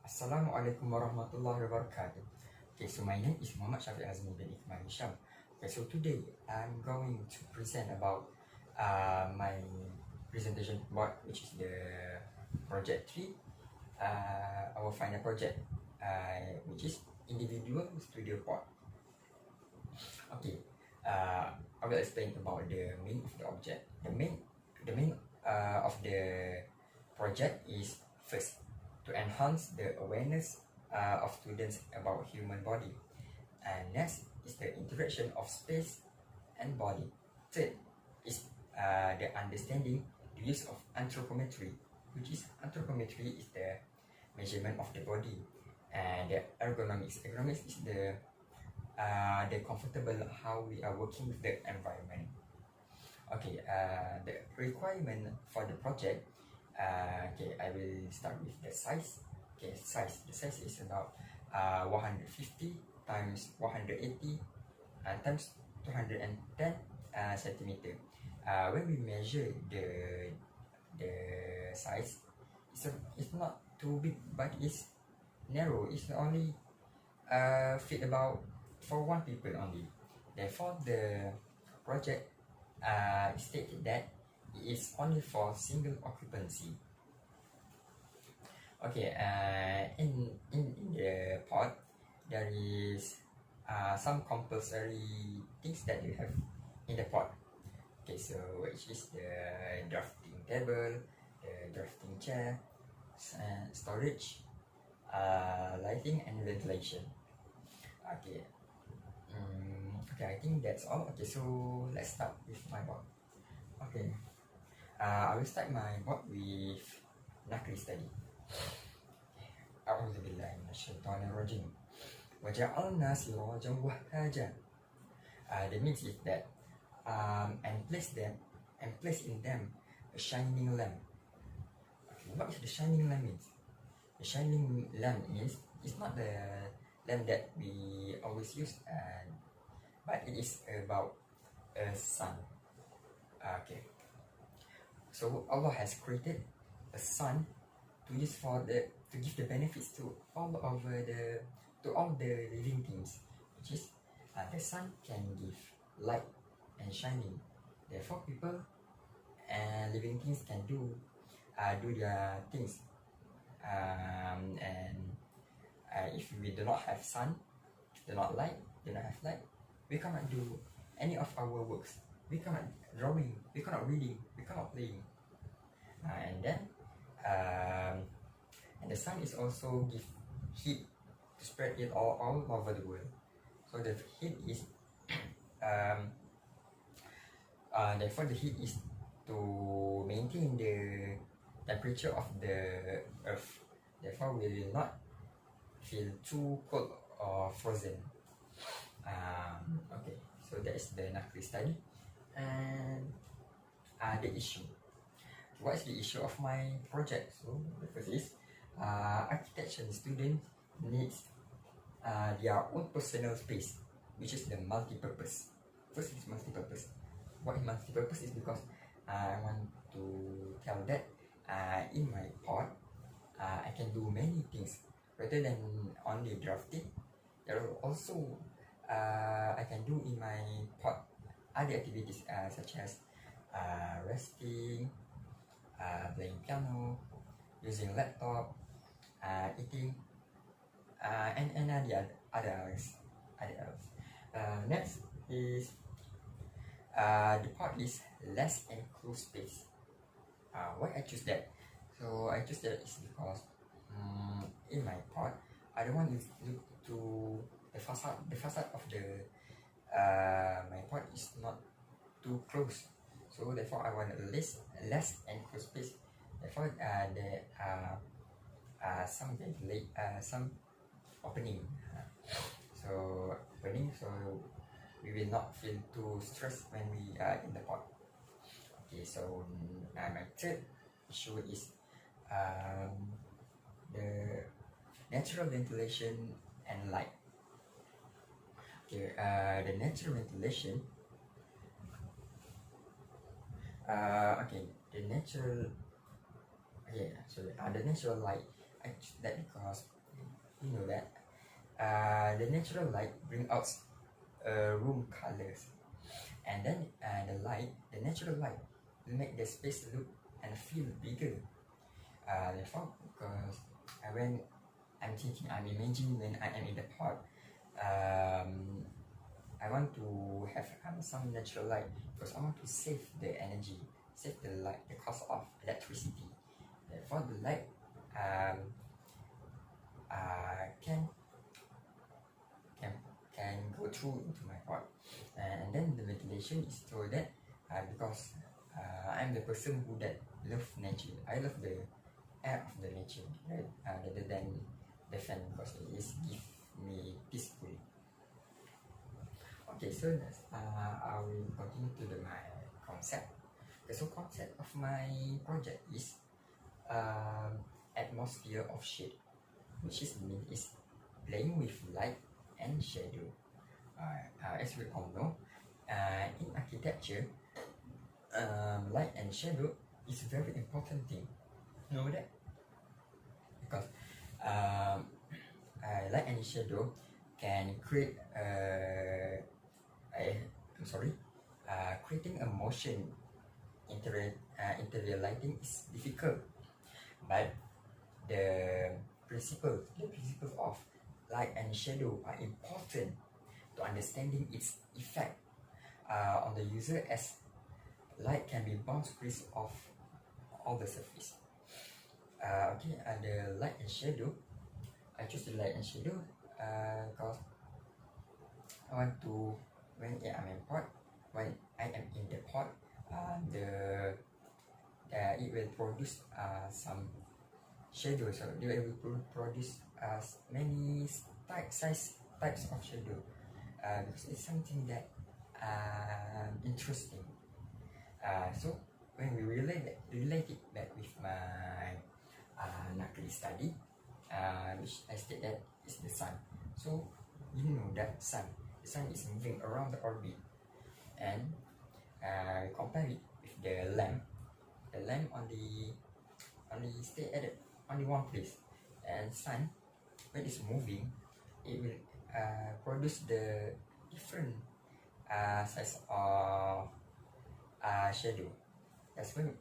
Assalamualaikum warahmatullahi wabarakatuh. Okay, so my name is Syafiq HAZMI bin HISHAM. Okay, so today I'm going to present about my presentation board, which is the project 3, our final project, which is individual studio board. Okay, I will explain about the main of the object. The main of the project is first to enhance the awareness of students about human body, and next is the interaction of space and body. Third is the understanding the use of anthropometry, which is the measurement of the body, and the ergonomics. Ergonomics is the comfortable how we are working with the environment. Okay, the requirement for the project. Okay, I will start with the size. Okay, size. The size is about 150 times 180 times 210 centimeter. When we measure the size, it's not too big, but it's narrow. It's only fit about for one people only. Therefore, the project stated that it is only for single occupancy. Okay, in the pod there is some compulsory things that you have in the pod. Okay, so which is the drafting table, the drafting chair, storage, lighting and ventilation. Okay. Okay, I think that's all. Okay, so let's start with my board. Okay, I will start my board with nakli study. أعوذ بالله من الشيطان الرجيم وجعلنا سراجا وهاجا. The means is that and place in them a shining lamp. Okay, what is the shining lamp means? The shining lamp means it's not the lamp that we always use, but it is about a sun. Okay, so Allah has created a sun to use to give the benefits to all the living things, which is the sun can give light and shining. Therefore, people and living things can do their things. And if we do not have sun, do not have light, we cannot do any of our works. We cannot drawing, we cannot reading, we cannot playing. And then and the sun is also give heat to spread it all over the world. So the heat is therefore the heat is to maintain the temperature of the earth. Therefore we will not feel too cold or frozen. Okay, so that is the nakli study. And the issue. What is the issue of my project? So the first is architecture students needs their own personal space, which is the multi-purpose. First is multi-purpose. What is multi-purpose is because I want to tell that in my pod I can do many things rather than only drafting. There are also I can do in my pod other activities such as resting, playing piano, using laptop, eating, and others. Next is the pod is less enclosed space. Why I choose that? So I choose that is because in my pod I don't want to look to the facade. The facade of the my pod is not too close. So therefore I want less enclosed space. Therefore there are some opening. So we will not feel too stressed when we are in the pod. Okay, so my third issue is the natural ventilation and light. Okay, the natural ventilation. The natural light. I choose that because you know that the natural light bring out room colors, and then the natural light will make the space look and feel bigger. Therefore, because when I'm imagining when I am in the pot, I want to have some natural light because I want to save the energy, save the light, the cost of electricity. Therefore, the light can go through into my pot, and then the ventilation is so that because I'm the person who that love nature. I love the air of the nature, right? Rather than the fan because it is give me peaceful. Okay, so next, I will continue to my concept. Okay, so concept of my project is atmosphere of shade, which is playing with light and shadow. As we all know, in architecture, light and shadow is a very important thing. You know that? Because light and shadow can create creating a motion. Interior lighting is difficult, but the principles of light and shadow are important to understanding its effect on the user, as light can be bounced off all the surface. The light and shadow, I choose the light and shadow because I want to, when I'm in pot, when I am in the pot, it will produce some shadow. So it will produce many types of shadow because it's something that interesting. So when we relate it back with my Nakli study, which I state that is the sun. So you know that the sun is moving around the orbit, and compare it with the lamp. The lamp only stay at only one place, and sun, when it's moving, it will produce the different size of shadow. That's when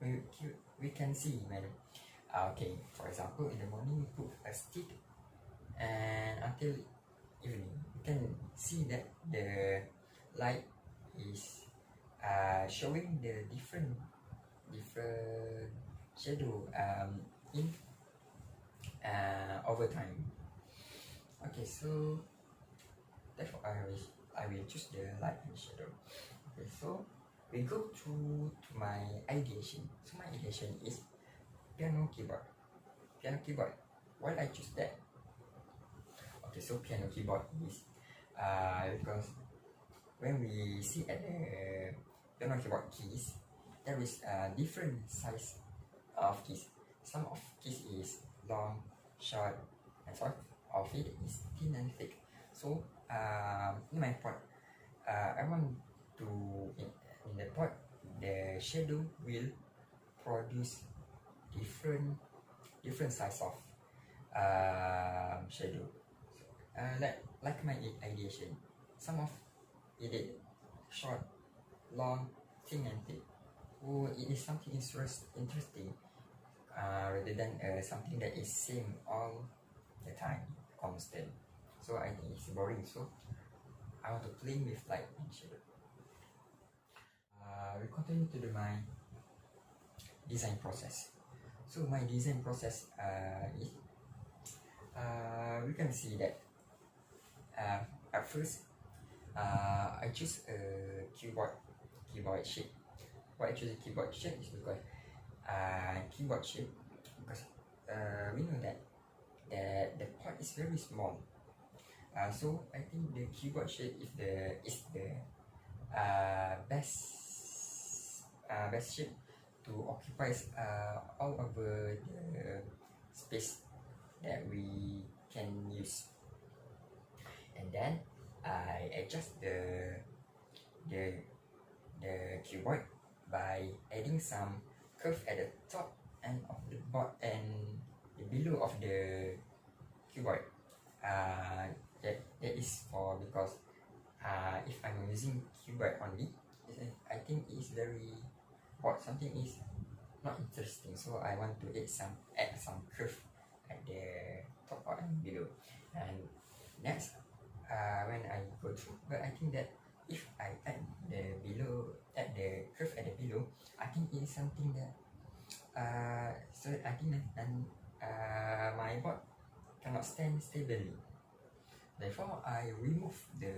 we can see when for example, in the morning we put a stick, and until evening you can see that the light is showing the different shadow in over time. Okay, so therefore I will choose the light and shadow. Okay, so we go to my ideation. So my ideation is piano keyboard. Why I choose that? Okay, so piano keyboard is because when we see at the piano keyboard keys, there is a different size of keys. Some of keys is long, short, and some of it is thin and thick. So in my part, I want to in the pot, the shadow will produce different size of shadow. Like my ideation, some of it is short, long, thin and thick. Oh, it is something interesting rather than something that is same all the time, constant. So I think it's boring. So I want to play with light and shadow. We continue to do my design process. So my design process is we can see that at first I choose a keyboard shape. Why I choose a keyboard shape is because keyboard shape, because we know that the pot is very small. So I think the keyboard shape is the best shape to occupy all over the space that we can use. And then I adjust the keyboard by adding some curve at the top and of the board and the below of the keyboard. that is for because if I'm using keyboard only, I think it's very what something is not interesting, so I want to add some curve at the top and below. And next, when I go through, but I think that if I add the curve at the below, I think it is something that so I think that my board cannot stand stably. Therefore, I remove the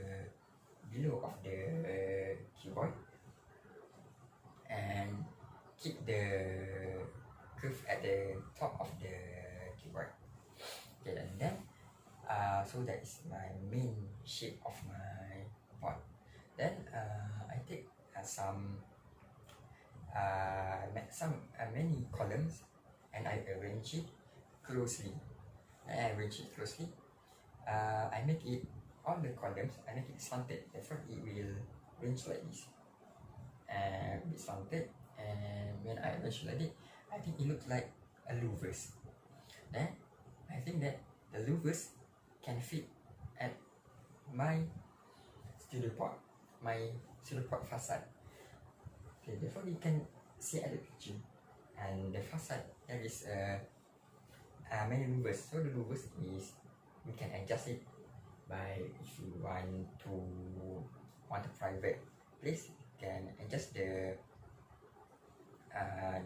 below of the keyboard and keep the curve at the top of the keyboard. Okay, and then so that is my main shape of my board. Then I take many columns and I arrange it closely. I make it all the columns. I make it slanted. Therefore, it will range like this, and it's slanted. And when I arrange like it, I think it looks like a louvers. Then I think that the louvers can fit at my studio port facade. Okay, therefore you can see at the picture, and the facade there is many louvers. So the louvers is we can adjust it by if you want a private place, you can adjust the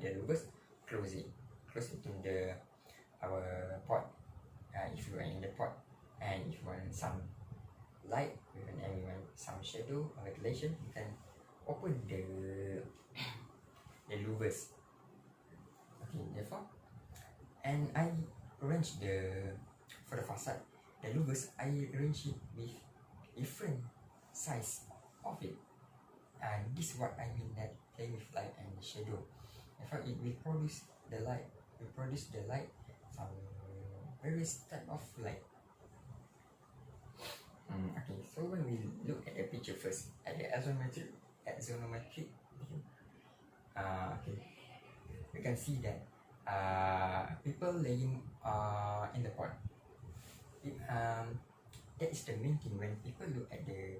louvers, close it to our pot. If you are in the pot, and if you want some light, and you want some shadow or ventilation, you can open the louvers. Okay, therefore, and I arrange for the facade, the louvers, I arrange it with different size of it, and this is what I mean that play with light and shadow. Therefore, it will produce the light. Some various type of light. Okay, so when we look at the picture first, at the axonometric view, okay, we can see that people laying in the pot. That is the main thing. When people look at the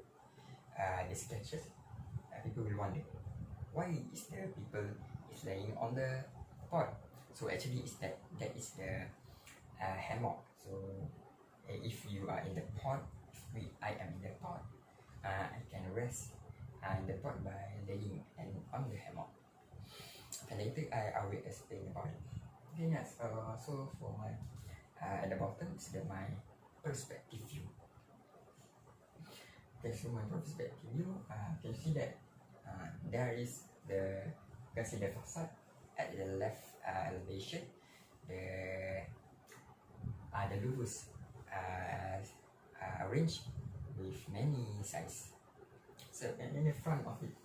sketches, people will wonder why is the people is laying on the pot. So actually, that is the hammock. So if you are in the pot, I am in the pot, I can rest in the pot by laying and on the hammock. And later I will explain about it. Okay, yes. So for my at the bottom is my perspective view. Okay, so my perspective view, can you see that there is you can see the facade at the left elevation. The louvers arranged with many size. So in the front of it,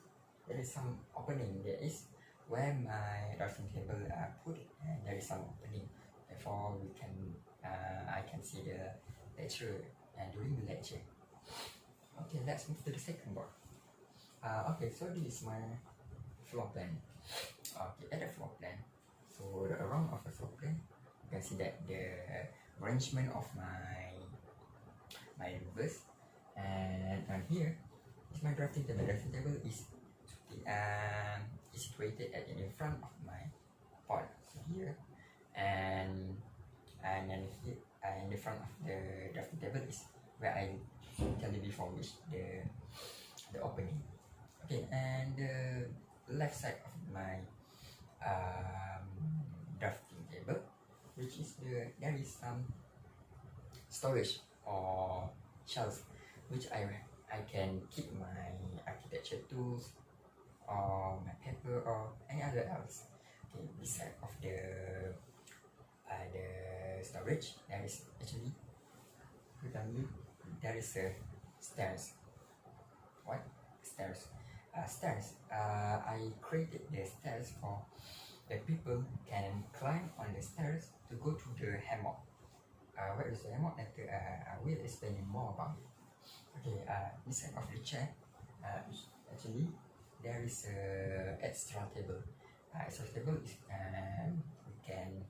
there is some opening. There is where my drafting table put it, and there is some opening. Therefore, I can see the lecture during the lecture. Okay, let's move to the second board. Okay, so this is my floor plan. Okay, at the floor plan, so around of the floor plan, you can see that the arrangement of my louvers, and here is my drafting table. The drafting table is situated in front of my pot. So here, and then here, in the front of the drafting table is where I tell you before, which the opening. Okay, and the left side of my drafting table, which is there is some storage or shelf, which I can keep my architecture tools or my paper or any other else. Okay, beside of the storage, there is actually there is a stairs. What stairs? Stairs. I created the stairs for the people can climb on the stairs to go to the hammock. Where is the hammock? Later, I will explain more about it. Okay, inside of the chair, actually there is a extra table. Extra table is we can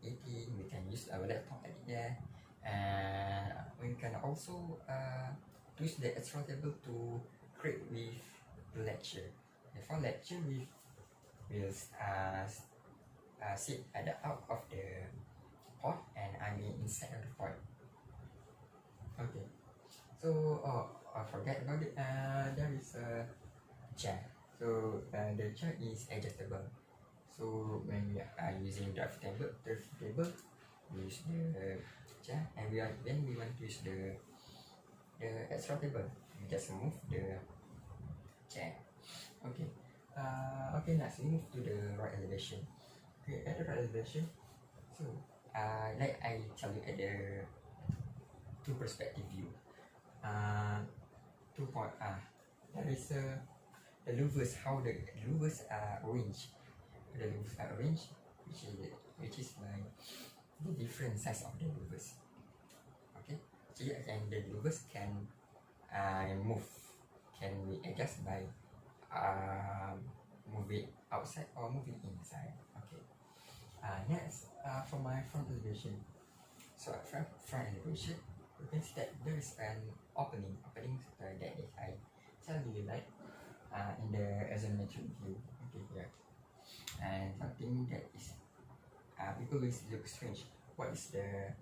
eating, we can use our laptop at there, And we can also use the extra table to create with lecture. For lecture, we will sit at the out of the pod, and I mean inside of the pod. Okay, so I forget about it. There is a chair. So the chair is adjustable. So when we are using draft table, we use the chair, and when we want to use the extra table, we just move the chair. Okay. Okay, next we move to the right elevation. Okay, at the right elevation, so like I tell you at the two perspective view. 2 point there is the louvers, how the louvers are arranged. The louvers are arranged, which is by the different size of the louvers. Okay, so and the louvers can move, can we adjust by move it outside or move it inside. Okay. Next, for my front elevation. So at front elevation, you can see that there is an opening that is I tell you like in the isometric view. Okay, here. And something that is people will look strange. What is the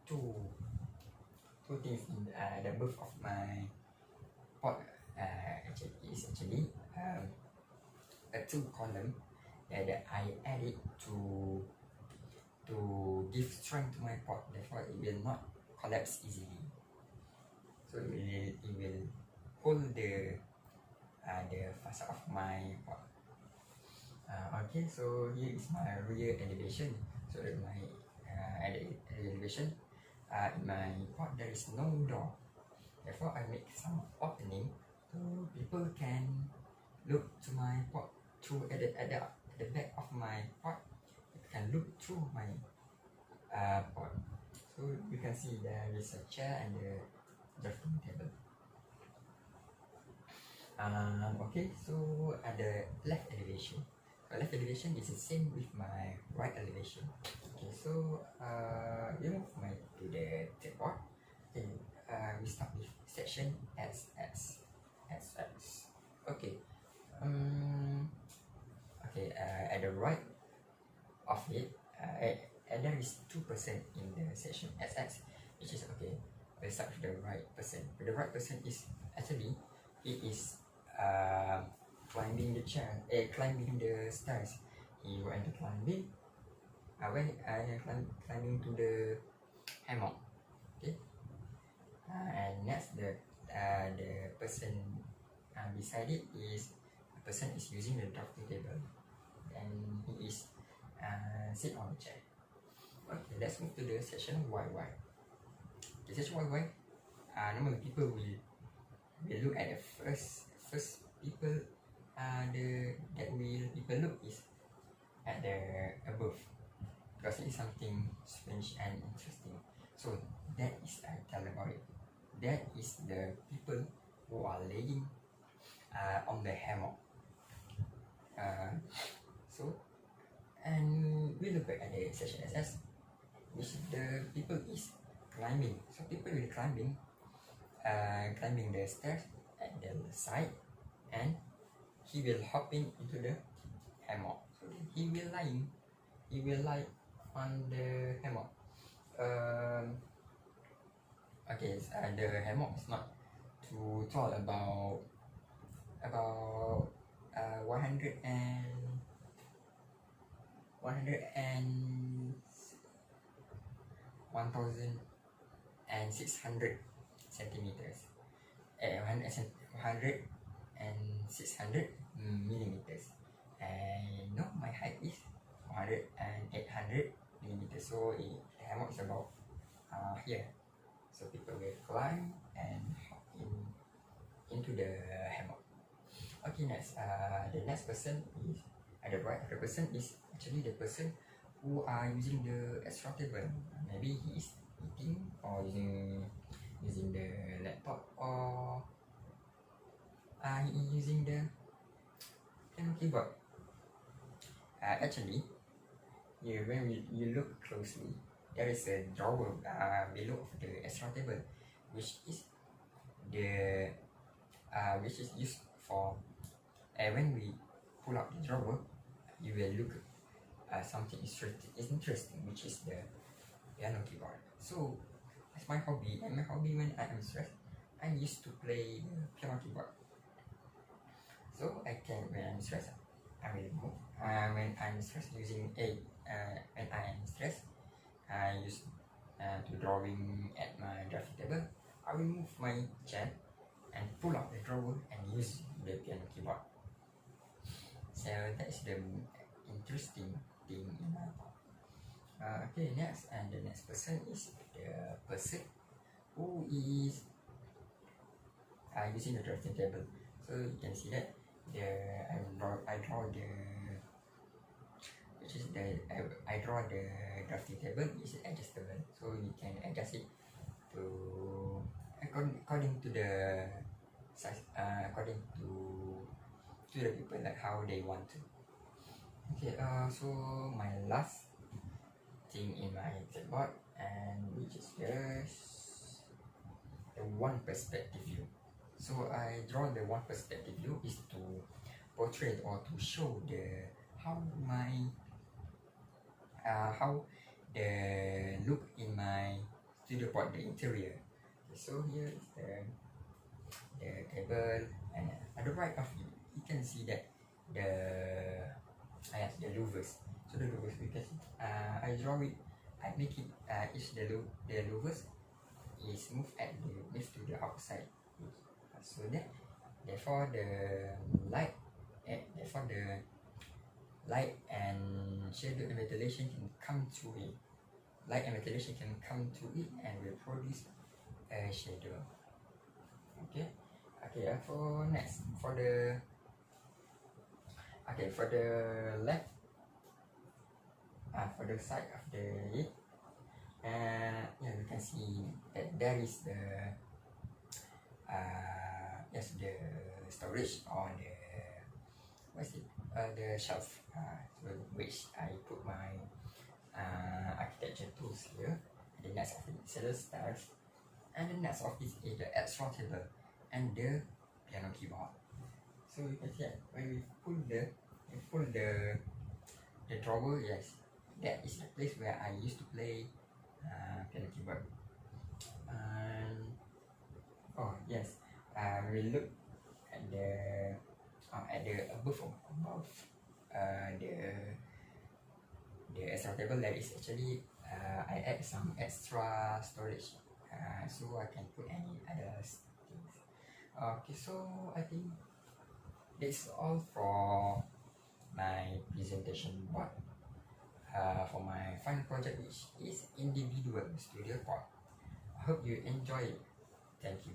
two things in the birth of my pot? Is actually a 2 column that I added to give strength to my pot. Therefore, it will not collapse easily. So it will hold the facade of my pot. Okay, so here is my rear elevation. So that my elevation in my pot there is no door. Therefore, I make some opening so people can look to my pot through at the back of my pot. You can look through my pot. So you can see there is a chair and the drafting table. Okay, so at the left elevation. Left elevation is the same with my right elevation. Okay, so we move to the third part. Okay, we start with section XX. Okay. Okay. At the right of it, and there is 2% in the section XX, which is okay. Let's start with the right person. The right person is actually it is climbing the chair, climbing the stairs. He went to climbing. When climbing to the hammock. Okay. And next the person beside it is the person is using the drafting table, and he is sit on the chair. Okay, let's move to the section YY. The section YY, normally people will look at the first people. People look is at the above, because it is something strange and interesting. So that is I tell about it. That is the people who are laying on the hammock. So and we look back at the section SS, which the people is climbing. So people will climbing the stairs at the side, and he will hopping into the hammock. So he will lie on the hammock. Okay, the hammock is not too tall, about 1,600 centimeters, 100 and 600 millimeters. And no, my height is 100 and 800 millimeters. So the hammock is about here. So people will climb and hop into the hammock. Okay, next, the next person is at the right. The person is actually the person who are using the extra table. Maybe he is eating or using the laptop, or he is using the keyboard. Actually, here when you look closely, there is a drawer below of the extra table, which is used for when we pull out the drawer, you will look something interesting, which is the piano keyboard. So that's my hobby, and my hobby when I am stressed, I used to play the piano keyboard. So I can, when I'm stressed, I will move. When I'm stressed using when I am stressed, I use to drawing at my drafting table. I will move my chair and pull out the drawer and use the piano keyboard. So that is the interesting thing in my part. Okay, next, and the next person is the person who is using the drafting table. So you can see that I draw the drafting table is adjustable, so you can adjust it to according to the size, according to the people, like how they want to. Okay, so my last thing in my clipboard, and which is just the one perspective view. So I draw the one perspective view is to portray or to show how the look in my studio part, the interior. Okay, so here is the table, and at the right of it, you can see that the louvers. So the louvers, because I draw it, I make it the louvers is moved to the outside. So that therefore the light and shadow and ventilation can come to it. Light and ventilation can come to it and will produce a shadow. Okay. For the left, for the side of the it, you can see that there is the storage on the shelf, which I put my architecture tools here. The next of it is the stairs, and the next of it is the extra table and the piano keyboard. So you can see that when we pull the drawer, yes, that is the place where I used to play piano keyboard. And yes, we look at the above the extra table. There is actually I add some extra storage, so I can put any other things. Okay, so I think that's all for my presentation board for my final project, which is individual studio part. I hope you enjoy it. Thank you.